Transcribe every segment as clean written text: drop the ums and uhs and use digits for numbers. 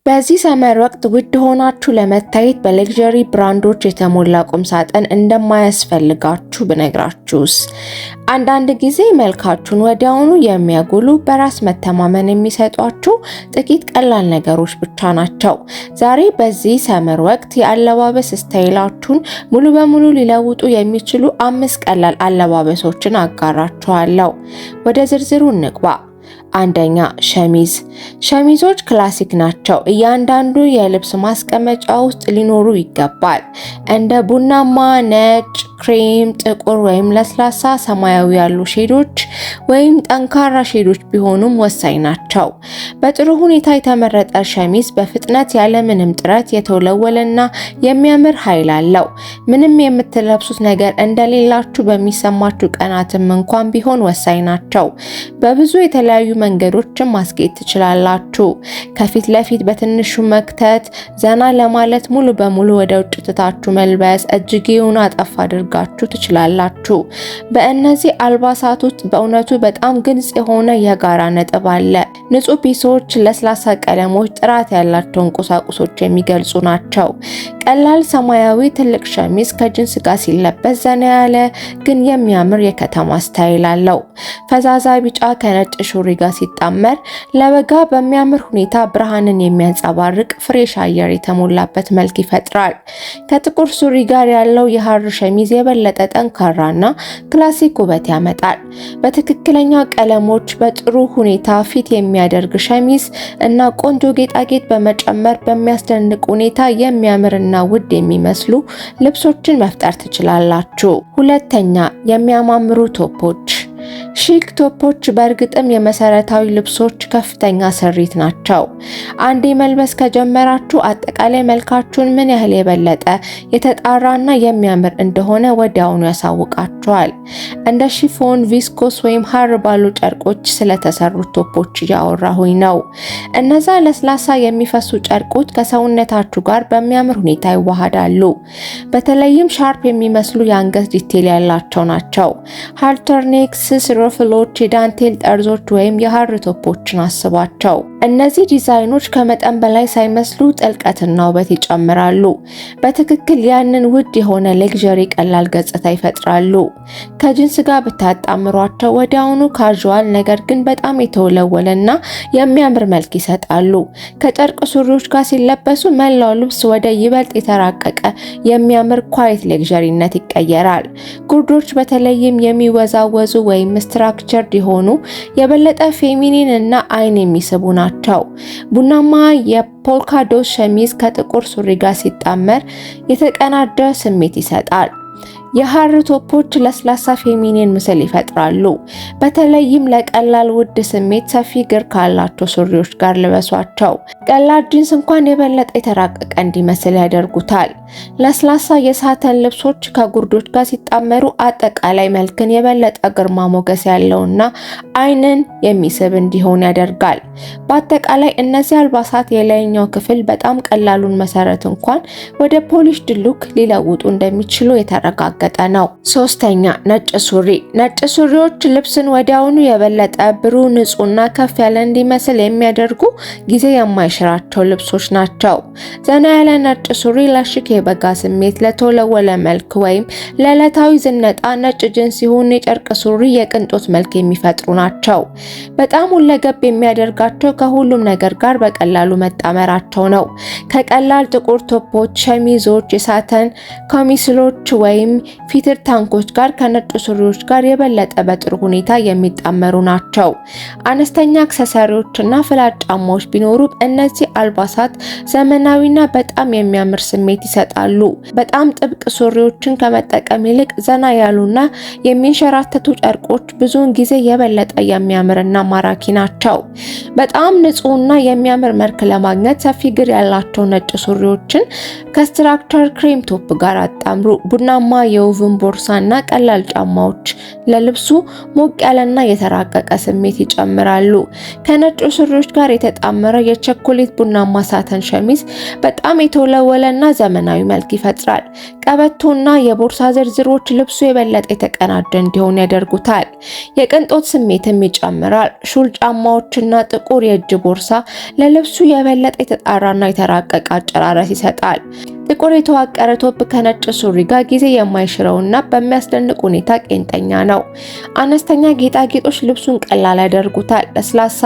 በዚህ ሰመር ወቅት ውድ ሆናችሁ ለመታየት በሌክዠሪ ብራንዶች የተሞላ ቁም ሳጥን እንደማያስፈልጋችሁ ብነግራችሁስ? አንዳንድ ጊዜ መልካችሁን ወዲያውኑ የሚያጎሉ በራስ መተማመን የሚሰጧችሁ ጥቂት ቀላል ነገሮች ብቻ ናቸው። ዛሬ በዚህ ሰመር ወቅት የአለባበስ ስታይላችሁን ሙሉ በሙሉ ሊለውጡ የሚችሉ 5 ቀላል አለባበሶችን አጋራችኋለሁ። ወደ ዝርዝሩ እንግባ። አንደኛ፣ ሸሚዝ። ሸሚዞች ክላሲክ ናቸው። እያንዳንዱ የልብስ ማስቀመጫ ውስጥ ሊኖሩ ይገባል። እንደ ቡናማ፣ ነጭ፣ ክሬም፣ ጥቁር ወይም ለስላሳ ሰማያዊ ያሉ ሼዶች ወይም ጠንካራ ሼዶች ቢሆኑም ወሳኝ ናቸው። በጥሩ ሁኔታ የተመረጠ ሸሚዝ በፍጥነት ያለምንም ጥረት የተወለወለና የሚያምር ኃይል አለው። ምንም የምትለብሱት ነገር እንደሌላችሁ በሚሰማችሁ ቀናትም እንኳን ቢሆን ወሳኝ ናቸው። በብዙ የተለያዩ መንገዶችን ማስጌጥ ትችላላችሁ። ከፊት ለፊት በትንሹ መክተት፣ ዘና ለማለት ሙሉ በሙሉ ወደ ውጭ ትታችሁ መልበስ፣ እጅጌውን አጠፍ አድርጋችሁ ትችላላችሁ። በእነዚህ አልባሳት ውስጥ በእውነቱ በጣም ግልጽ የሆነ የጋራ ነጥብ አለ። ንጹህ ፒሶች፣ ለስላሳ ቀለሞች፣ ጥራት ያላቸውን ቁሳቁሶች የሚገልጹ ናቸው። ቀላል ሰማያዊ ትልቅ ሸሚዝ ከጅንስ ጋር ሲለበስ ዘና ያለ ግን የሚያምር የከተማ ስታይል አለው። ፈዛዛ ቢጫ ከነጭ ሹሪ ጋር ሲጣመር ለበጋ በሚያምር ሁኔታ ብርሃንን የሚያንጸባርቅ ፍሬሽ አየር የተሞላበት መልክ ይፈጥራል። ከጥቁር ሱሪ ጋር ያለው የሐር ሸሚዝ የበለጠ ጠንካራና ክላሲክ ውበት ያመጣል። በትክክለኛ ቀለሞች በጥሩ ሁኔታ ፊት የሚያደርግ ሸሚዝ እና ቆንጆ ጌጣጌጥ በመጨመር በሚያስደንቅ ሁኔታ የሚያምርና ውድ የሚመስሉ ልብሶችን መፍጠር ትችላላችሁ። ሁለተኛ፣ የሚያማምሩ ቶፖች። ሺክ ቶፖች በእርግጥም የመሰረታዊ ልብሶች ከፍተኛ ስሪት ናቸው። አንዴ መልበስ ከጀመራችሁ አጠቃላይ መልካችሁን ምን ያህል የበለጠ የተጣራና የሚያምር እንደሆነ ወዲያውኑ ያሳውቃችኋል። እንደ ሺፎን፣ ቪስኮስ ወይም ሐር ባሉ ጨርቆች ስለተሰሩ ቶፖች እያወራሁኝ ነው። እነዛ ለስላሳ የሚፈሱ ጨርቆች ከሰውነታችሁ ጋር በሚያምር ሁኔታ ይዋሃዳሉ። በተለይም ሻርፕ የሚመስሉ የአንገት ዲቴል ያላቸው ናቸው። ሃልተርኔክስ፣ ሮፍሎች፣ የዳንቴል ጠርዞች ወይም የሐር ቶፖችን አስቧቸው። እነዚህ ዲዛይኖች ከመጠን በላይ ሳይመስሉ ጥልቀትና ውበት ይጨምራሉ። በትክክል ያንን ውድ የሆነ ሌክዠሪ ቀላል ገጽታ ይፈጥራሉ። ከጅንስ ጋር ብታጣምሯቸው ወዲያውኑ ካዥዋል ነገር ግን በጣም የተወለወለና የሚያምር መልክ ይሰጣሉ። ከጨርቅ ሱሪዎች ጋር ሲለበሱ መላው ልብስ ወደ ይበልጥ የተራቀቀ የሚያምር ኳይት ሌክዠሪነት ይቀየራል። ጉርዶች በተለይም የሚወዛወዙ ወይም ስትራክቸርድ የሆኑ የበለጠ ፌሚኒን እና አይን የሚስቡ ናቸው። ቡናማ የፖልካዶት ሸሚዝ ከጥቁር ሱሪ ጋር ሲጣመር የተቀናጀ ስሜት ይሰጣል። የሐር ቶፖች ለስላሳ ፌሚኒን ምስል ይፈጥራሉ። በተለይም ለቀላል ውድ ስሜት ሰፊ እግር ካላቸው ሱሪዎች ጋር ልበሷቸው። ቀላል ጂንስ እንኳን የበለጠ የተራቀቀ እንዲመስል ያደርጉታል። ለስላሳ የሳተን ልብሶች ከጉርዶች ጋር ሲጣመሩ አጠቃላይ መልክን የበለጠ ግርማ ሞገስ ያለውና አይንን የሚስብ እንዲሆን ያደርጋል። በአጠቃላይ እነዚህ አልባሳት የላይኛው ክፍል በጣም ቀላሉን መሰረት እንኳን ወደ ፖሊሽድ ሉክ ሊለውጡ እንደሚችሉ የተረጋገጠ ነው። ሶስተኛ፣ ነጭ ሱሪ። ነጭ ሱሪዎች ልብስን ወዲያውኑ የበለጠ ብሩህ፣ ንጹህና ከፍ ያለ እንዲመስል የሚያደርጉ ጊዜ የማይሽራቸው ልብሶች ናቸው። ዘና ያለ ነጭ ሱሪ ለሽክ የበጋ ስሜት፣ ለተወለወለ መልክ ወይም ለዕለታዊ ዝነጣ ነጭ ጂንስ ሲሆን የጨርቅ ሱሪ የቅንጦት መልክ የሚፈጥሩ ናቸው። በጣም ሁለገብ የሚያደርጋቸው ከሁሉም ነገር ጋር በቀላሉ መጣመራቸው ነው። ከቀላል ጥቁር ቶፖች፣ ሸሚዞች፣ የሳተን ካሚስሎች ወይም ፊትር ታንኮች ጋር ከነጭ ሱሪዎች ጋር የበለጠ በጥሩ ሁኔታ የሚጣመሩ ናቸው። አነስተኛ አክሰሰሪዎችና ፍላት ጫማዎች ቢኖሩ እነዚህ አልባሳት ዘመናዊና በጣም የሚያምር ስሜት ይሰጣሉ። በጣም ጥብቅ ሱሪዎችን ከመጠቀም ይልቅ ዘና ያሉና የሚንሸራተቱ ጨርቆች ብዙውን ጊዜ የበለጠ የሚያምርና ማራኪ ናቸው። በጣም ንጹህና የሚያምር መልክ ለማግኘት ሰፊ እግር ያላቸው ነጭ ሱሪዎችን ከስትራክቸር ክሬም ቶፕ ጋር አጣምሩ። ቡናማ የውቭን ቦርሳና ቀላል ጫማዎች ለልብሱ ሞቅ ያለና የተራቀቀ ስሜት ይጨምራሉ። ከነጭ ሱሪዎች ጋር የተጣመረ የቸኮሌት ቡናማ ሳተን ሸሚዝ በጣም የተወለወለና ዘመናዊ መልክ ይፈጥራል። ቀበቶና የቦርሳ ዝርዝሮች ልብሱ የበለጠ የተቀናጀ እንዲሆን ያደርጉታል። የቅንጦት ስሜትም ይጨምራል። ሹል ጫማዎችና ጥቁር የእጅ ቦርሳ ለልብሱ የበለጠ የተጣራና የተራቀቀ አጨራረስ ይሰጣል። ጥቁር የተዋቀረ ቶፕ ከነጭ ሱሪ ጋር ጊዜ የማይሽረውና በሚያስደንቅ ሁኔታ ቄንጠኛ ነው። አነስተኛ ጌጣጌጦች ልብሱን ቀላል ያደርጉታል። ለስላሳ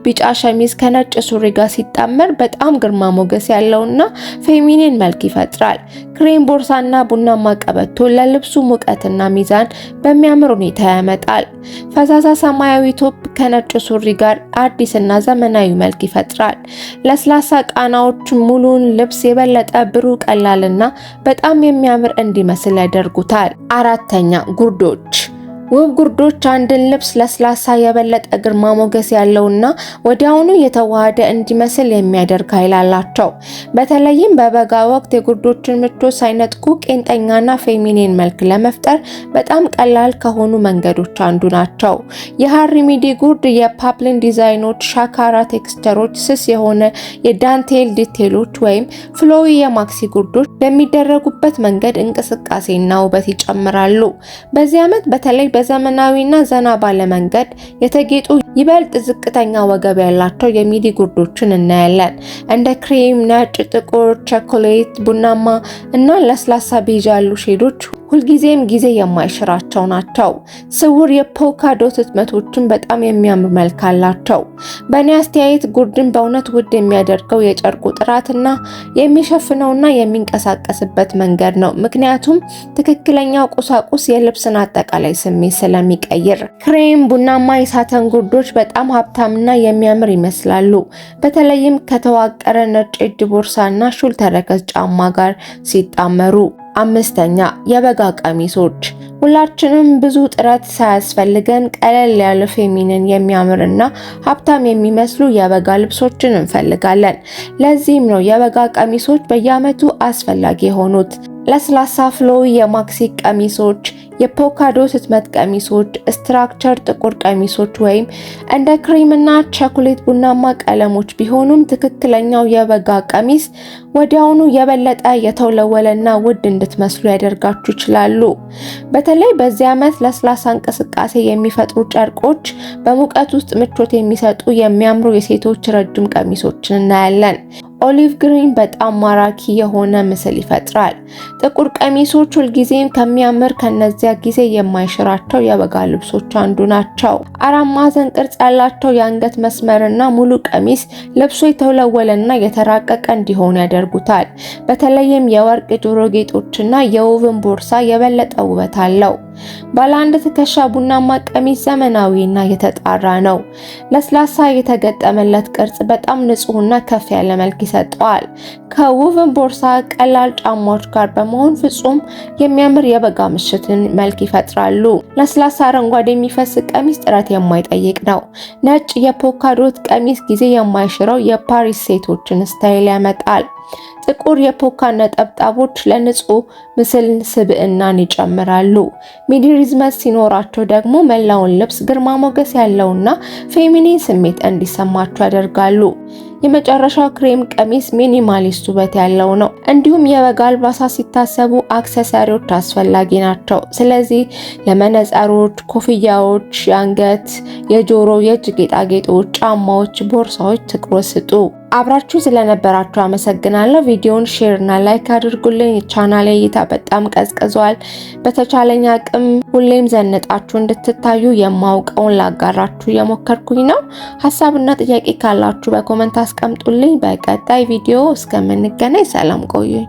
ቢጫ ሸሚዝ ከነጭ ሱሪ ጋር ሲጣመር በጣም ግርማ ሞገስ ያለውና ፌሚኒን መልክ ይፈጥራል። ክሬም ቦርሳና ቡናማ ቀበቶ ለልብሱ ሙቀትና ሚዛን በሚያምር ሁኔታ ያመጣል። ፈዛዛ ሰማያዊ ቶፕ ከነጭ ሱሪ ጋር አዲስና ዘመናዊ መልክ ይፈጥራል። ለስላሳ ቃናዎች ሙሉን ልብስ የበለጠ ብሩህ፣ ቀላልና በጣም የሚያምር እንዲመስል ያደርጉታል። አራተኛ ጉርዶች። ውብ ጉርዶች አንድን ልብስ ለስላሳ የበለጠ ግርማ ሞገስ ያለውና ወዲያውኑ የተዋሃደ እንዲመስል የሚያደርግ ኃይል አላቸው። በተለይም በበጋ ወቅት የጉርዶችን ምቾት ሳይነጥቁ ቄንጠኛና ፌሚኒን መልክ ለመፍጠር በጣም ቀላል ከሆኑ መንገዶች አንዱ ናቸው። የሃሪ ሚዲ ጉርድ የፓፕሊን ዲዛይኖች፣ ሻካራ ቴክስቸሮች፣ ስስ የሆነ የዳንቴል ዲቴሎች ወይም ፍሎዊ የማክሲ ጉርዶች በሚደረጉበት መንገድ እንቅስቃሴና ውበት ይጨምራሉ። በዚህ ዓመት በተለይ በዘመናዊና ዘና ባለ መንገድ የተጌጡ ይበልጥ ዝቅተኛ ወገብ ያላቸው የሚዲ ጉርዶችን እናያለን። እንደ ክሬም፣ ነጭ፣ ጥቁር፣ ቸኮሌት፣ ቡናማ እና ለስላሳ ቤዥ ያሉ ሼዶች ሁልጊዜም ጊዜ የማይሽራቸው ናቸው። ስውር የፖካ ዶት ህትመቶችን በጣም የሚያምር መልክ አላቸው። በእኔ አስተያየት ጉርድን በእውነት ውድ የሚያደርገው የጨርቁ ጥራትና የሚሸፍነውና የሚንቀሳቀስበት መንገድ ነው። ምክንያቱም ትክክለኛው ቁሳቁስ የልብስን አጠቃላይ ስሜት ስለሚቀይር። ክሬም ቡናማ የሳተን ጉርዶች በጣም ሀብታምና የሚያምር ይመስላሉ። በተለይም ከተዋቀረ ነጭ እጅ ቦርሳና ሹል ተረከዝ ጫማ ጋር ሲጣመሩ። አምስተኛ የበጋ ቀሚሶች። ሁላችንም ብዙ ጥረት ሳያስፈልገን ቀለል ያለ ፌሚኒን የሚያምርና ሀብታም የሚመስሉ የበጋ ልብሶችን እንፈልጋለን። ለዚህም ነው የበጋ ቀሚሶች በየዓመቱ አስፈላጊ የሆኑት። ለስላሳ ፍሎዊ የማክሲ ቀሚሶች፣ የፖካዶት ህትመት ቀሚሶች፣ ስትራክቸር ጥቁር ቀሚሶች ወይም እንደ ክሬምና ቸኮሌት ቡናማ ቀለሞች ቢሆኑም ትክክለኛው የበጋ ቀሚስ ወዲያውኑ የበለጠ የተወለወለና ውድ እንድትመስሉ ያደርጋችሁ ይችላሉ። በተለይ በዚህ ዓመት ለስላሳ እንቅስቃሴ የሚፈጥሩ ጨርቆች በሙቀት ውስጥ ምቾት የሚሰጡ የሚያምሩ የሴቶች ረጅም ቀሚሶችን እናያለን። ኦሊቭ ግሪን በጣም ማራኪ የሆነ ምስል ይፈጥራል። ጥቁር ቀሚሶች ሁልጊዜም ከሚያምር ከነዚያ ጊዜ የማይሽራቸው የበጋ ልብሶች አንዱ ናቸው። አራት ማዕዘን ቅርጽ ያላቸው የአንገት መስመርና ሙሉ ቀሚስ ልብሱ የተወለወለና የተራቀቀ እንዲሆን ያደርጉታል። በተለይም የወርቅ ጆሮ ጌጦችና የውብን ቦርሳ የበለጠ ውበት አለው። ባለ አንድ ትከሻ ቡናማ ቀሚስ ዘመናዊና የተጣራ ነው። ለስላሳ የተገጠመለት ቅርጽ በጣም ንጹህና ከፍ ያለ መልክ ይሰጠዋል። ከውብን ቦርሳ ቀላል ጫማዎች ጋር በመሆን ፍጹም የሚያምር የበጋ ምሽትን መልክ ይፈጥራሉ። ለስላሳ አረንጓዴ የሚፈስ ቀሚስ ጥረት የማይጠይቅ ነው። ነጭ የፖካዶት ቀሚስ ጊዜ የማይሽረው የፓሪስ ሴቶችን ስታይል ያመጣል። ጥቁር የፖካ ነጠብጣቦች ለንጹህ ምስል ስብዕናን ይጨምራሉ። ሚዲ ሪዝመት ሲኖራቸው ደግሞ መላውን ልብስ ግርማ ሞገስ ያለውና ፌሚኒን ስሜት እንዲሰማቸው ያደርጋሉ። የመጨረሻው ክሬም ቀሚስ ሚኒማሊስት ውበት ያለው ነው። እንዲሁም የበጋ አልባሳት ሲታሰቡ አክሰሰሪዎች አስፈላጊ ናቸው። ስለዚህ ለመነጽሮች፣ ኮፍያዎች፣ የአንገት፣ የጆሮ፣ የእጅ ጌጣጌጦች፣ ጫማዎች፣ ቦርሳዎች ትኩረት ስጡ። አብራችሁ ስለነበራችሁ አመሰግናለሁ። ቪዲዮውን ሼር እና ላይክ አድርጉልኝ። ቻናሌ እይታ በጣም ቀዝቅዟል። በተቻለኝ አቅም ሁሌም ዘንጣችሁ እንድትታዩ የማውቀውን ላጋራችሁ የሞከርኩኝ ነው። ሀሳብና ጥያቄ ካላችሁ በኮመንት አስቀምጡልኝ። በቀጣይ ቪዲዮ እስከምንገናኝ ሰላም ቆዩኝ።